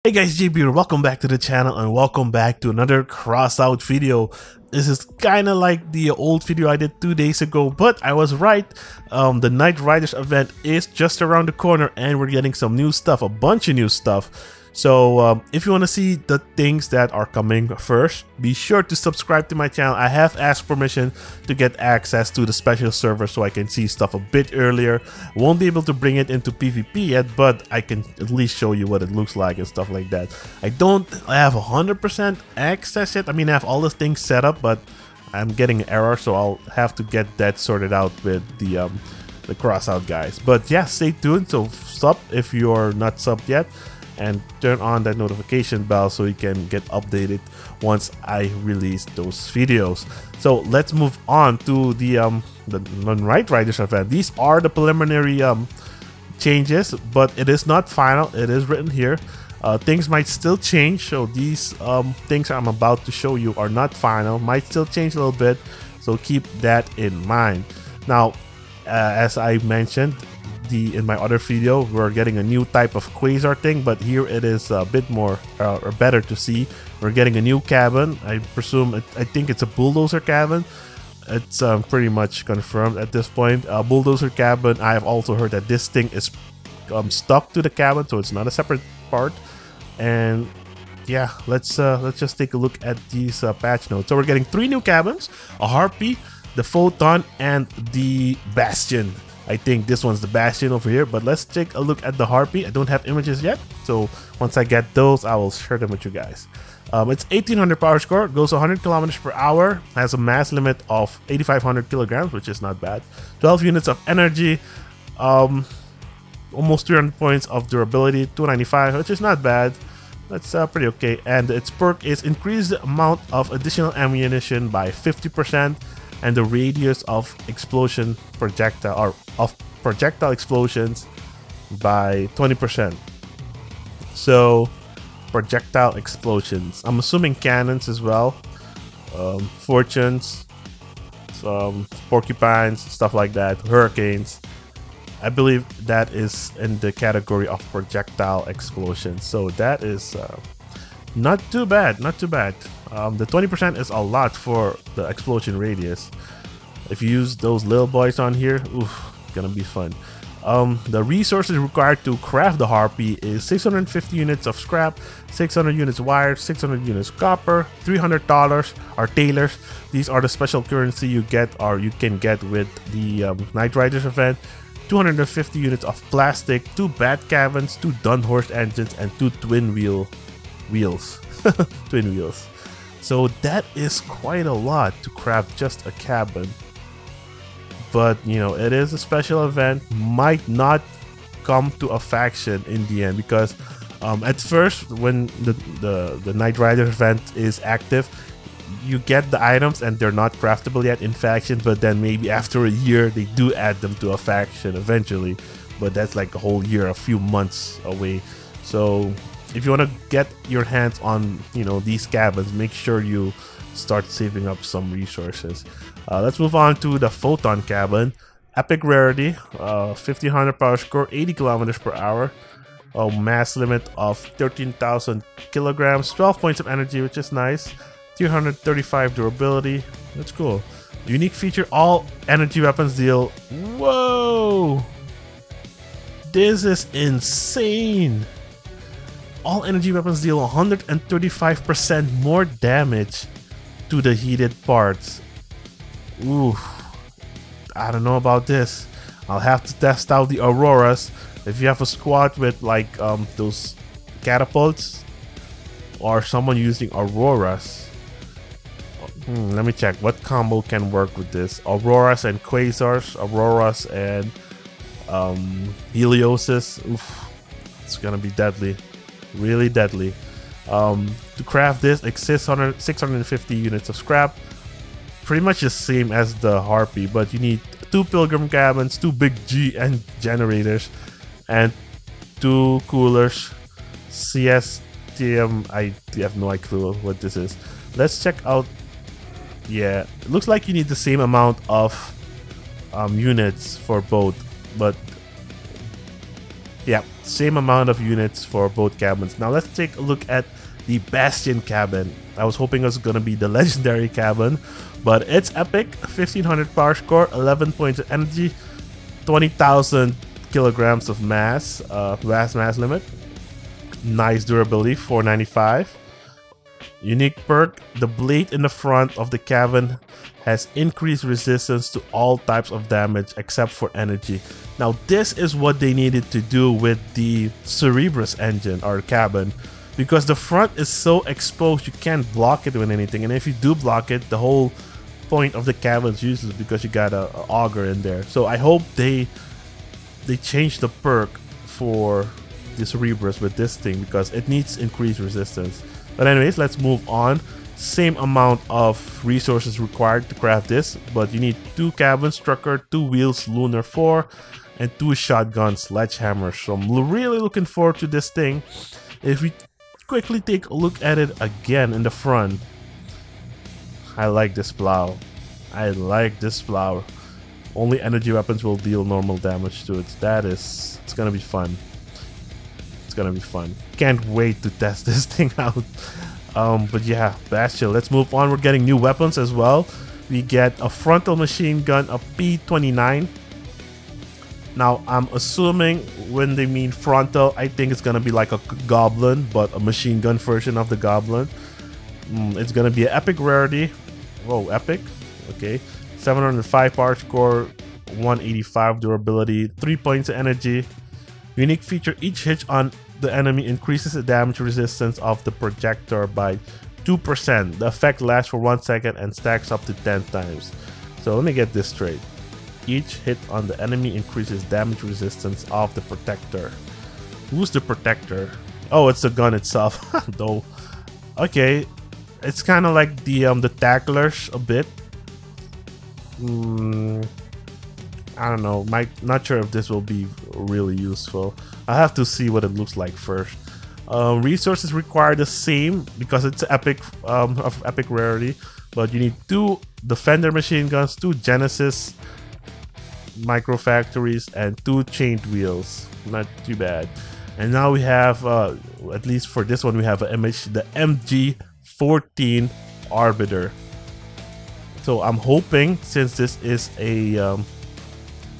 Hey guys, JBRider, welcome back to the channel and welcome back to another Crossout video. This is kind of like the old video I did 2 days ago, but I was right. The Night Riders event is just around the corner and we're getting some new stuff, a bunch of new stuff. So if you want to see the things that are coming first, be sure to subscribe to my channel. I have asked permission to get access to the special server so I can see stuff a bit earlier. Won't be able to bring it into PvP yet, but I can at least show you what it looks like and stuff like that. I don't have 100% access yet. I mean, I have all the things set up, but I'm getting an error, so I'll have to get that sorted out with the Crossout guys. But yeah, stay tuned. So sub if you're not subbed yet, and turn on that notification bell so you can get updated once I release those videos. So let's move on to the Night Riders event. These are the preliminary changes, but it is not final. It is written here. Things might still change, so these things I'm about to show you are not final, might still change a little bit, so keep that in mind. Now, as I mentioned in my other video, we're getting a new type of quasar thing, but here it is a bit more or better to see. We're getting a new cabin. I presume I think it's a bulldozer cabin. It's pretty much confirmed at this point. Bulldozer cabin. I have also heard that this thing is stuck to the cabin, so it's not a separate part. And yeah, let's just take a look at these patch notes. So we're getting 3 new cabins: a Harpy, the Photon, and the Bastion. I think this one's the Bastion over here, but let's take a look at the Harpy. I don't have images yet, so once I get those, I will share them with you guys. It's 1800 power score, goes 100 kilometers per hour, has a mass limit of 8500 kilograms, which is not bad. 12 units of energy, almost 300 points of durability, 295, which is not bad. That's pretty okay. And its perk is increase the amount of additional ammunition by 50%. And the radius of explosion projectile or of projectile explosions by 20%. So projectile explosions, I'm assuming cannons as well, fortunes, some porcupines, stuff like that, hurricanes. I believe that is in the category of projectile explosions, so that is not too bad, not too bad. The 20% is a lot for the explosion radius. If you use those little boys on here, oof, gonna be fun. The resources required to craft the Harpy is 650 units of scrap, 600 units wire, 600 units copper, $300 are tailors. These are the special currency you get or you can get with the Night Riders event. 250 units of plastic, 2 bat cabins, 2 Dunhorse engines, and 2 twin wheels. Twin wheels. So that is quite a lot to craft just a cabin. But you know, it is a special event, might not come to a faction in the end, because at first when the Night Rider event is active, you get the items and they're not craftable yet in faction, but then maybe after a year they do add them to a faction eventually, but that's like a whole year, a few months away. So if you want to get your hands on, you know, these cabins, make sure you start saving up some resources. Let's move on to the Photon cabin. Epic rarity, 1500 power score, 80 kilometers per hour, a mass limit of 13,000 kilograms, 12 points of energy, which is nice, 335 durability. That's cool. Unique feature: all energy weapons deal. Whoa, this is insane. All energy weapons deal 135% more damage to the heated parts. Ooh, I don't know about this. I'll have to test out the Auroras. If you have a squad with like those catapults or someone using Auroras, let me check what combo can work with this. Auroras and Quasars, Auroras and Helioses. Oof, it's gonna be deadly. Really deadly. To craft this, exists 650 units of scrap, pretty much the same as the Harpy, but you need 2 pilgrim cabins, 2 big G and generators, and 2 coolers. CSTM, I have no clue what this is. Let's check out. Yeah, it looks like you need the same amount of units for both, but Yeah, same amount of units for both cabins. Now let's take a look at the Bastion cabin. I was hoping it was gonna be the legendary cabin, but it's epic. 1500 power score, 11 points of energy, 20,000 kilograms of mass, vast mass limit. Nice durability, 495. Unique perk, the blade in the front of the cabin has increased resistance to all types of damage except for energy. Now this is what they needed to do with the Cerberus engine or cabin, because the front is so exposed you can't block it with anything, and if you do block it, the whole point of the cabin is useless because you got a auger in there. So I hope they change the perk for the Cerberus with this thing because it needs increased resistance. But anyways, let's move on. Same amount of resources required to craft this, but you need 2 cabins, trucker, 2 wheels, lunar 4, and 2 shotgun sledgehammers. So I'm really looking forward to this thing. If we quickly take a look at it again in the front, I like this plow. I like this plow. Only energy weapons will deal normal damage to it. It's gonna be fun. It's gonna be fun. Can't wait to test this thing out. But yeah, Bastion. Let's move on. We're getting new weapons as well. We get a frontal machine gun, a P29. Now, I'm assuming when they mean frontal, I think it's gonna be like a goblin, but a machine gun version of the goblin. It's gonna be an epic rarity. Whoa, epic. Okay. 705 power score, 185 durability, 3 points of energy. Unique feature, each hit on the enemy increases the damage resistance of the projector by 2%. The effect lasts for 1 second and stacks up to 10 times. So let me get this straight. Each hit on the enemy increases damage resistance of the protector. Who's the protector? Oh, it's the gun itself. Though. Okay, it's kind of like the tacklers a bit. I don't know. Not sure if this will be really useful. I have to see what it looks like first. Resources require the same because it's epic of epic rarity, but you need 2 defender machine guns, 2 Genesis micro factories, and 2 chained wheels. Not too bad. And now we have, at least for this one, we have the MG14 Arbiter. So I'm hoping, since this is a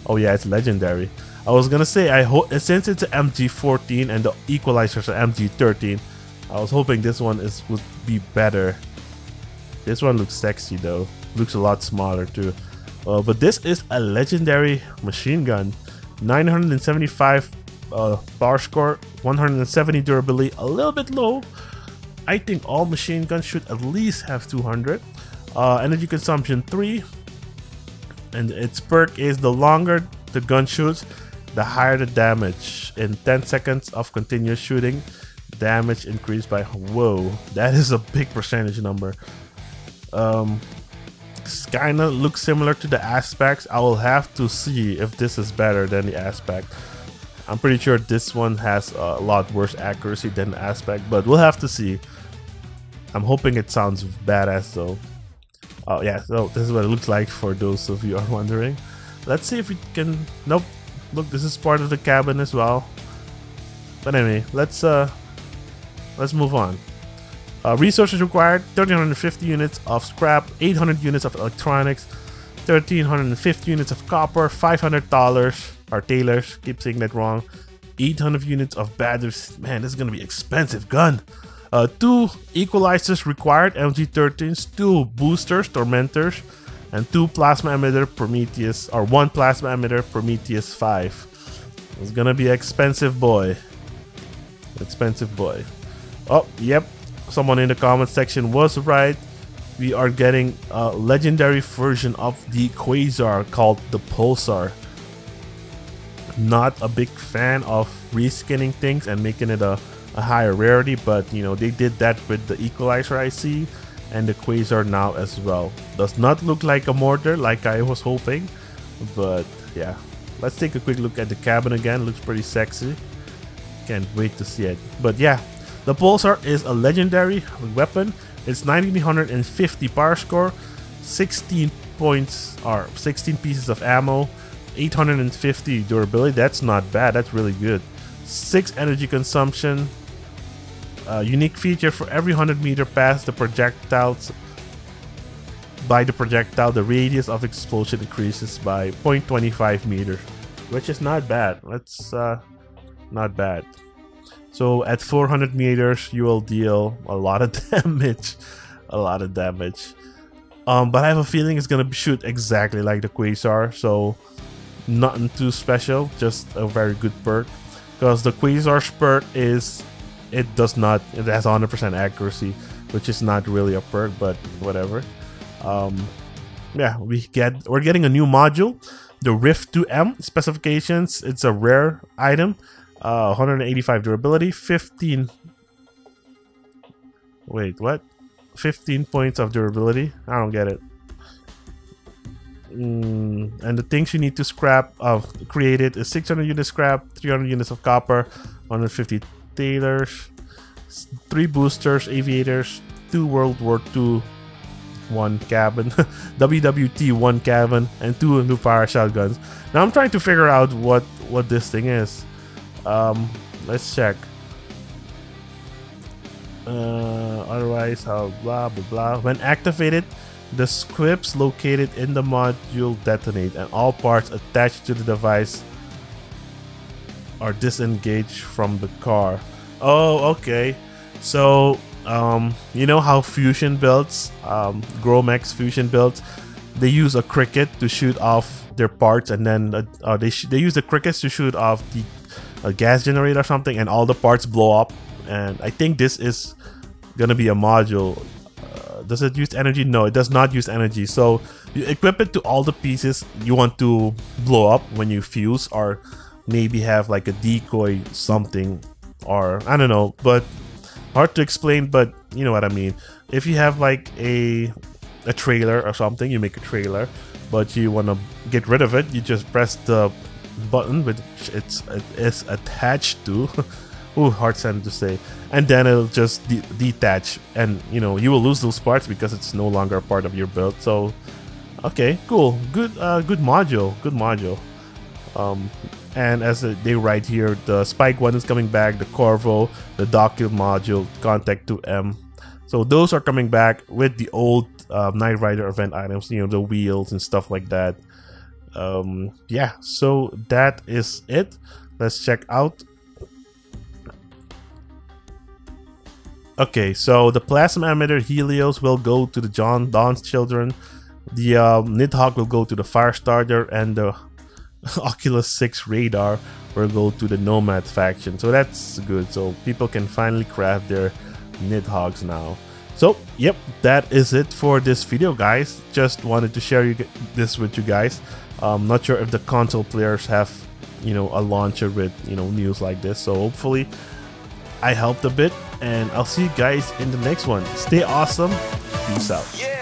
oh yeah, it's legendary. I was gonna say, I hope since it's an MG14 and the equalizers are MG13, I was hoping this one would be better. This one looks sexy though. Looks a lot smaller too. But this is a legendary machine gun. 975 power score, 170 durability, a little bit low. I think all machine guns should at least have 200. Energy consumption 3. And its perk is the longer the gun shoots, the higher the damage. In 10 seconds of continuous shooting, damage increased by, whoa, that is a big percentage number. Kinda looks similar to the aspects. I will have to see if this is better than the aspect. I'm pretty sure this one has a lot worse accuracy than the aspect, but we'll have to see. I'm hoping it sounds badass though. Oh yeah, so this is what it looks like for those of you who are wondering. Let's see if we can, nope, look, this is part of the cabin as well. But anyway, let's move on. Resources required, 1350 units of scrap, 800 units of electronics, 1350 units of copper, $500, or tailors, keep saying that wrong, 800 units of batteries. Man, this is gonna be expensive gun. 2 equalizers required, MG13s, 2 boosters, tormentors, and 2 plasma emitter Prometheus, or 1 plasma emitter Prometheus 5. It's gonna be expensive boy. Expensive boy. Oh, yep. Someone in the comment section was right. We are getting a legendary version of the Quasar called the Pulsar. Not a big fan of reskinning things and making it a higher rarity, but you know, they did that with the equalizer I see and the Quasar now as well. Does not look like a mortar like I was hoping, but yeah. Let's take a quick look at the cabin again. Looks pretty sexy. Can't wait to see it. But yeah, the Pulsar is a legendary weapon. It's 1950 power score, 16 points or 16 pieces of ammo, 850 durability. That's not bad. That's really good. 6 energy consumption. Unique feature: for every 100-meter pass the projectiles by the projectile, the radius of explosion increases by 0.25 meters, which is not bad. That's not bad. So at 400 meters, you will deal a lot of damage, But I have a feeling it's gonna shoot exactly like the Quasar, so nothing too special, just a very good perk. Because the Quasar's perk is, it has 100% accuracy, which is not really a perk, but whatever. Yeah, we're getting a new module, the Rift 2M specifications. It's a rare item, 185 durability, 15 points of durability. I don't get it. And the things you need to scrap create it is 600 units scrap, 300 units of copper, 150 tailors, 3 boosters, aviators, 2 World War II 1 cabin, WWT 1 cabin, and 2 new fire shotguns. Now I'm trying to figure out what this thing is. Let's check. Otherwise, how blah blah blah. When activated, the squips located in the module detonate, and all parts attached to the device are disengaged from the car. Oh, okay. So you know how fusion builds, Gromex fusion builds, they use a cricket to shoot off their parts, and then they use the crickets to shoot off the gas generator or something, and all the parts blow up. And I think this is gonna be a module. Does it use energy? No, it does not use energy. So you equip it to all the pieces you want to blow up when you fuse, or maybe have like a decoy something, or I don't know, but hard to explain, but you know what I mean. If you have like a trailer or something, you make a trailer, but you want to get rid of it, you just press the button which it is attached to. Ooh, hard sentence to say. And then it'll just detach, and you know, you will lose those parts because it's no longer a part of your build. So okay, cool, good module. And as they write here, the Spike 1 is coming back, the Corvo, the Docu module, Contact 2M. So those are coming back with the old Knight Rider event items, you know, the wheels and stuff like that. Yeah, so that is it. Let's check out. Okay, so the Plasma Emitter Helios will go to the Dawn's Children. The Nidhogg will go to the Firestarter, and the Oculus 6 radar will go to the Nomad faction. So that's good. So people can finally craft their Nidhoggs now. So yep, that is it for this video, guys. Just wanted to share this with you guys. Not sure if the console players have, you know, a launcher with, you know, news like this. So hopefully I helped a bit, and I'll see you guys in the next one. Stay awesome. Peace out. Yeah.